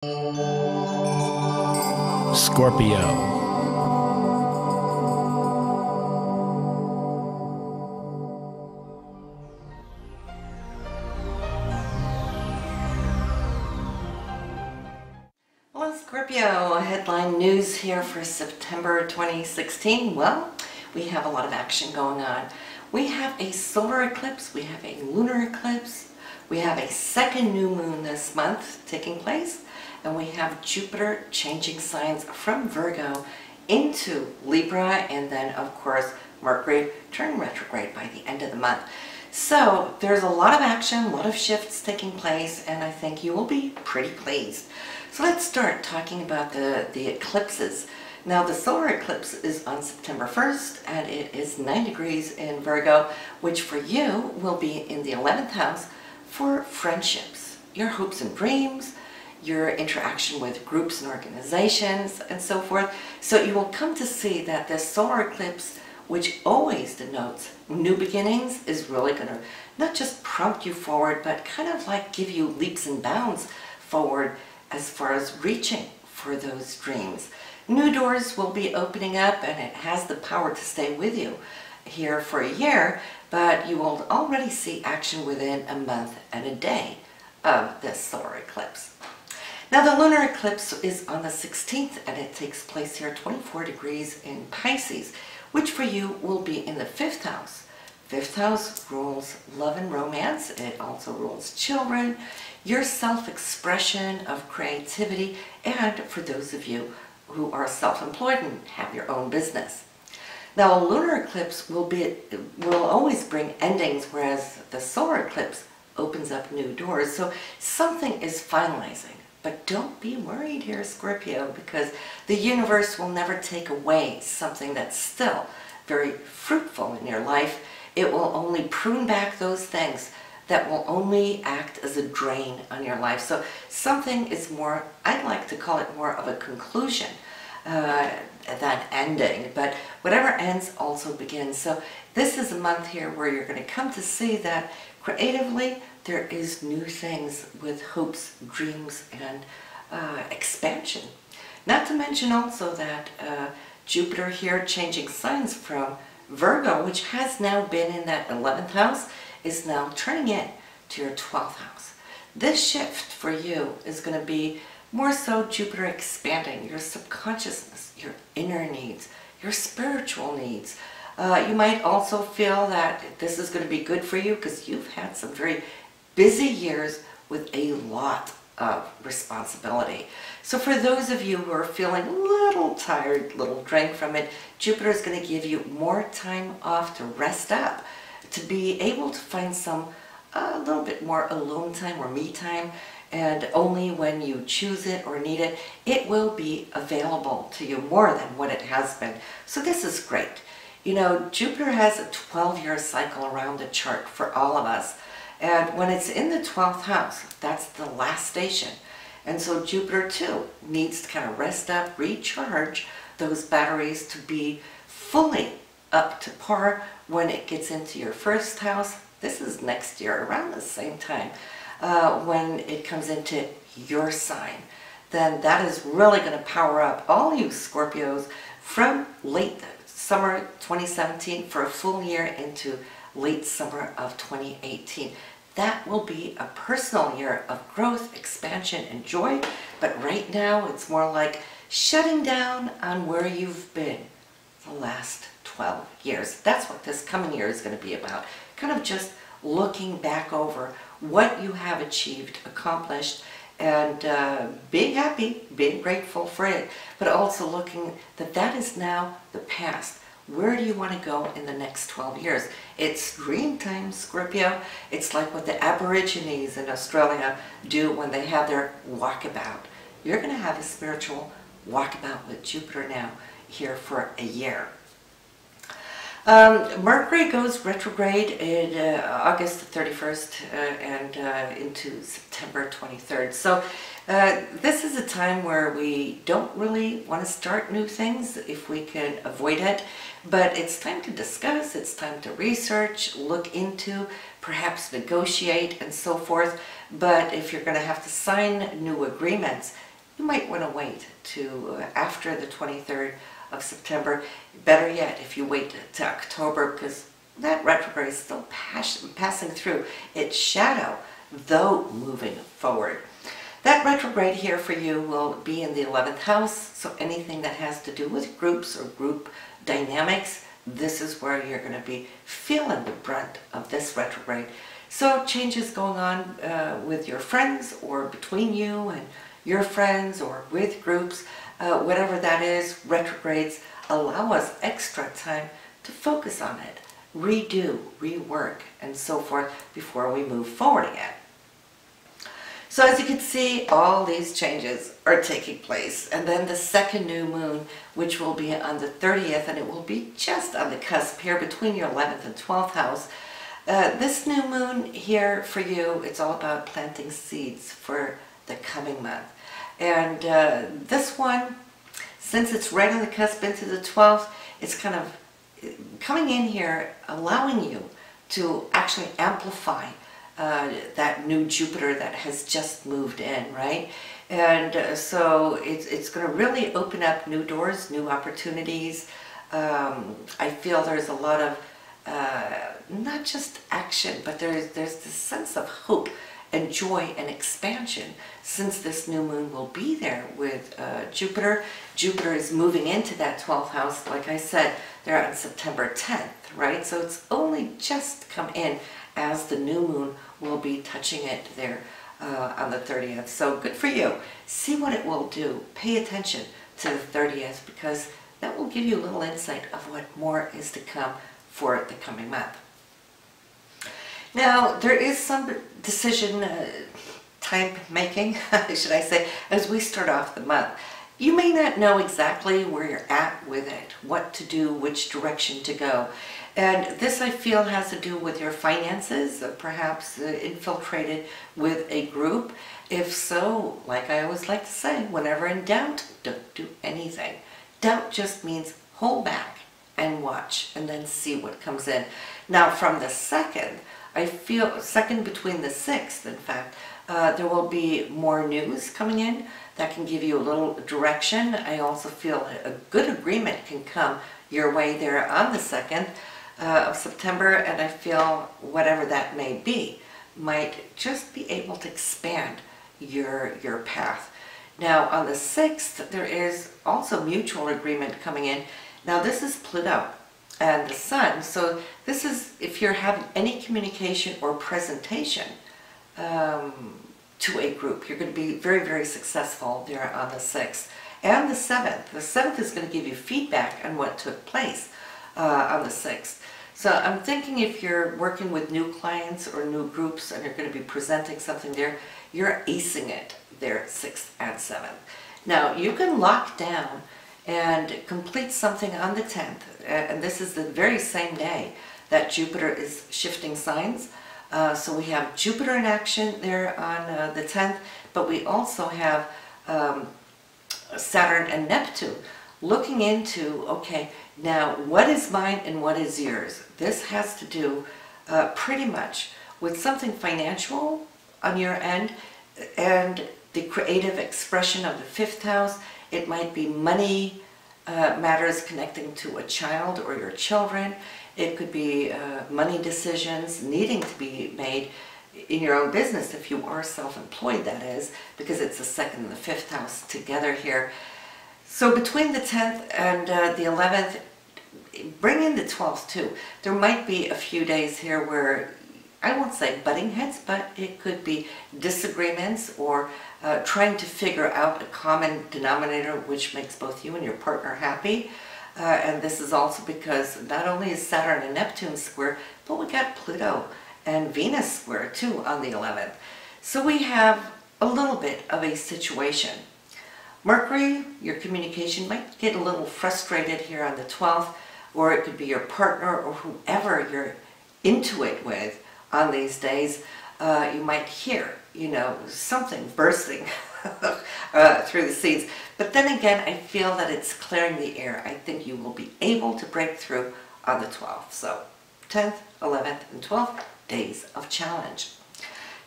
Scorpio. Well, Scorpio, headline news here for September 2016. Well, we have a lot of action going on. We have a solar eclipse, we have a lunar eclipse, we have a second new moon this month taking place, and we have Jupiter changing signs from Virgo into Libra, and then of course Mercury turning retrograde by the end of the month. So there's a lot of action, a lot of shifts taking place, and I think you will be pretty pleased. So let's start talking about the eclipses. Now the solar eclipse is on September 1st, and it is 9 degrees in Virgo, which for you will be in the 11th house for friendships, your hopes and dreams, your interaction with groups and organizations, and so forth. So you will come to see that this solar eclipse, which always denotes new beginnings, is really going to not just prompt you forward, but kind of like give you leaps and bounds forward as far as reaching for those dreams. New doors will be opening up, and it has the power to stay with you here for a year, but you will already see action within a month and a day of this solar eclipse. Now the lunar eclipse is on the 16th, and it takes place here 24 degrees in Pisces, which for you will be in the 5th house. 5th house rules love and romance. It also rules children, your self-expression of creativity, and for those of you who are self-employed and have your own business. Now a lunar eclipse will always bring endings, whereas the solar eclipse opens up new doors. So something is finalizing. But don't be worried here, Scorpio, because the universe will never take away something that's still very fruitful in your life. It will only prune back those things that will only act as a drain on your life. So something is more, I'd like to call it more of a conclusion than ending. But whatever ends also begins. So this is a month here where you're going to come to see that creatively there is new things with hopes, dreams, and expansion. Not to mention also that Jupiter here changing signs from Virgo, which has now been in that 11th house, is now turning in to your 12th house. This shift for you is going to be more so Jupiter expanding your subconsciousness, your inner needs, your spiritual needs. You might also feel that this is going to be good for you because you've had some very busy years with a lot of responsibility. So for those of you who are feeling a little tired, a little drained from it, Jupiter is going to give you more time off to rest up, to be able to find some a little bit more alone time or me time, and only when you choose it or need it, it will be available to you more than what it has been. So this is great. You know, Jupiter has a 12-year cycle around the chart for all of us. And when it's in the 12th house, that's the last station. And so Jupiter too needs to kind of rest up, recharge those batteries to be fully up to par when it gets into your 1st house. This is next year, around the same time, when it comes into your sign. Then that is really going to power up all you Scorpios from late summer 2017 for a full year into late summer of 2018. That will be a personal year of growth, expansion, and joy. But right now, it's more like shutting down on where you've been the last 12 years. That's what this coming year is going to be about. Kind of just looking back over what you have achieved, accomplished, and being happy, being grateful for it, but also looking that that is now the past. Where do you want to go in the next 12 years? It's dream time, Scorpio. It's like what the Aborigines in Australia do when they have their walkabout. You're going to have a spiritual walkabout with Jupiter now here for a year. Mercury goes retrograde in August 31st and into September 23rd. So this is a time where we don't really want to start new things if we can avoid it. But it's time to discuss, it's time to research, look into, perhaps negotiate and so forth. But if you're going to have to sign new agreements, you might want to wait to after the 23rd of September. Better yet, if you wait to October, because that retrograde is still passing through its shadow, though moving forward. That retrograde here for you will be in the 11th house, so anything that has to do with groups or group dynamics, this is where you're going to be feeling the brunt of this retrograde. So changes going on with your friends, or between you and your friends, or with groups, whatever that is. Retrogrades allow us extra time to focus on it, redo, rework, and so forth before we move forward again. So as you can see, all these changes are taking place. And then the second new moon, which will be on the 30th, and it will be just on the cusp here between your 11th and 12th house. This new moon here for you, it's all about planting seeds for the coming month. And this one, since it's right on the cusp into the 12th, it's kind of coming in here, allowing you to actually amplify that new Jupiter that has just moved in, right? And so it's going to really open up new doors, new opportunities. I feel there's a lot of not just action, but there's this sense of hope and joy and expansion, since this new moon will be there with Jupiter. Jupiter is moving into that 12th house, like I said, they're on September 10th, right? So it's only just come in as the new moon will be touching it there on the 30th. So good for you. See what it will do. Pay attention to the 30th, because that will give you a little insight of what more is to come for the coming month. Now, there is some decision time making, should I say, as we start off the month. You may not know exactly where you're at with it, what to do, which direction to go. And this, I feel, has to do with your finances, perhaps infiltrated with a group. If so, like I always like to say, whenever in doubt, don't do anything. Doubt just means hold back and watch, and then see what comes in. Now, from the 2nd, I feel, second between the 6th, in fact, there will be more news coming in that can give you a little direction. I also feel a good agreement can come your way there on the 2nd of September, and I feel whatever that may be might just be able to expand your path. Now, on the 6th, there is also mutual agreement coming in. Now, this is Pluto and the Sun, so this is if you're having any communication or presentation to a group, you're going to be very, very successful there on the 6th. And the 7th. The 7th is going to give you feedback on what took place on the 6th. So I'm thinking if you're working with new clients or new groups and you're going to be presenting something there, you're acing it there 6th and 7th. Now, you can lock down and complete something on the 10th, and this is the very same day that Jupiter is shifting signs. So we have Jupiter in action there on the 10th, but we also have Saturn and Neptune looking into, okay, now what is mine and what is yours? This has to do pretty much with something financial on your end and the creative expression of the 5th house. It might be money matters connecting to a child or your children. It could be money decisions needing to be made in your own business if you are self-employed, that is, because it's the 2nd and the 5th house together here. So between the 10th and the 11th, bring in the 12th too. There might be a few days here where, I won't say butting heads, but it could be disagreements or trying to figure out a common denominator which makes both you and your partner happy. And this is also because not only is Saturn and Neptune square, but we got Pluto and Venus square too on the 11th. So we have a little bit of a situation. Mercury, your communication might get a little frustrated here on the 12th, or it could be your partner or whoever you're into it with on these days. You might hear, you know, something bursting through the seeds. But then again, I feel that it's clearing the air. I think you will be able to break through on the 12th. So 10th, 11th, and 12th, days of challenge.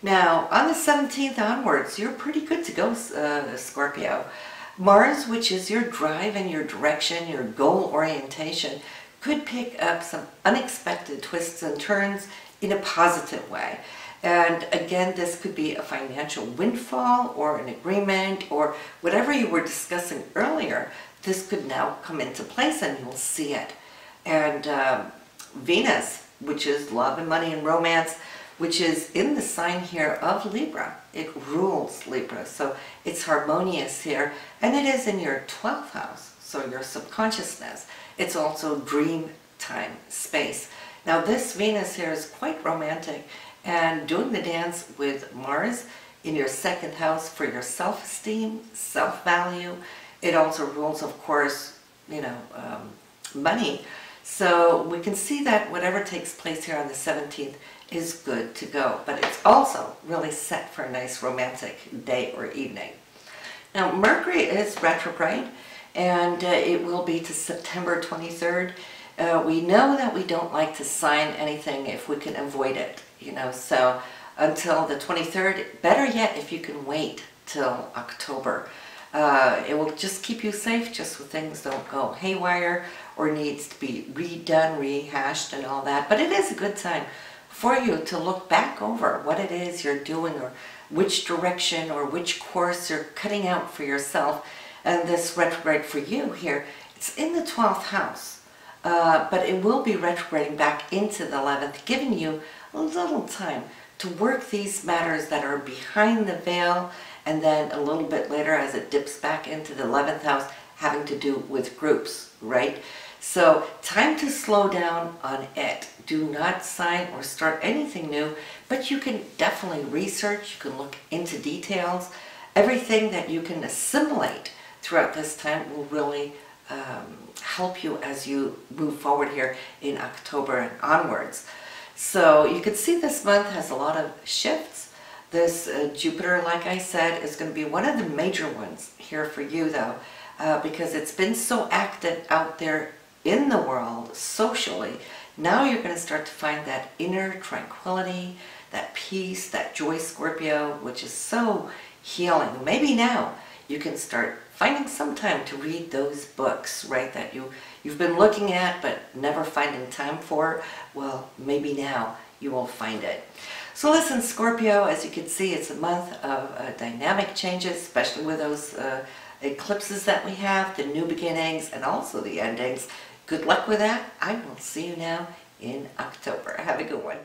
Now, on the 17th onwards, you're pretty good to go, Scorpio. Mars, which is your drive and your direction, your goal orientation, could pick up some unexpected twists and turns in a positive way. And again, this could be a financial windfall or an agreement or whatever you were discussing earlier. This could now come into place and you'll see it. And Venus, which is love and money and romance, which is in the sign here of Libra. It rules Libra, so it's harmonious here, and it is in your 12th house, so your subconsciousness. It's also dream time space. Now this Venus here is quite romantic, and doing the dance with Mars in your 2nd house for your self-esteem, self-value. It also rules, of course, money. So we can see that whatever takes place here on the 17th is good to go, but it's also really set for a nice romantic day or evening. Now Mercury is retrograde, and it will be to September 23rd. We know that we don't like to sign anything if we can avoid it, so until the 23rd, better yet if you can wait till October. It will just keep you safe just so things don't go haywire or needs to be redone, rehashed and all that. But it is a good time for you to look back over what it is you're doing or which direction or which course you're cutting out for yourself. And this retrograde for you here, it's in the 12th house, but it will be retrograding back into the 11th, giving you a little time to work these matters that are behind the veil, and then a little bit later as it dips back into the 11th house, having to do with groups, right? So time to slow down on it. Do not sign or start anything new, but you can definitely research, you can look into details. Everything that you can assimilate throughout this time will really help you as you move forward here in October and onwards. So you can see this month has a lot of shifts. This Jupiter, like I said, is going to be one of the major ones here for you though, because it's been so active out there in the world socially. Now you're going to start to find that inner tranquility, that peace, that joy, Scorpio, which is so healing. Maybe now you can start finding some time to read those books, right, that you've been looking at but never finding time for. Well, maybe now you will find it. So listen, Scorpio, as you can see, it's a month of dynamic changes, especially with those eclipses that we have, the new beginnings and also the endings. Good luck with that. I will see you now in October. Have a good one.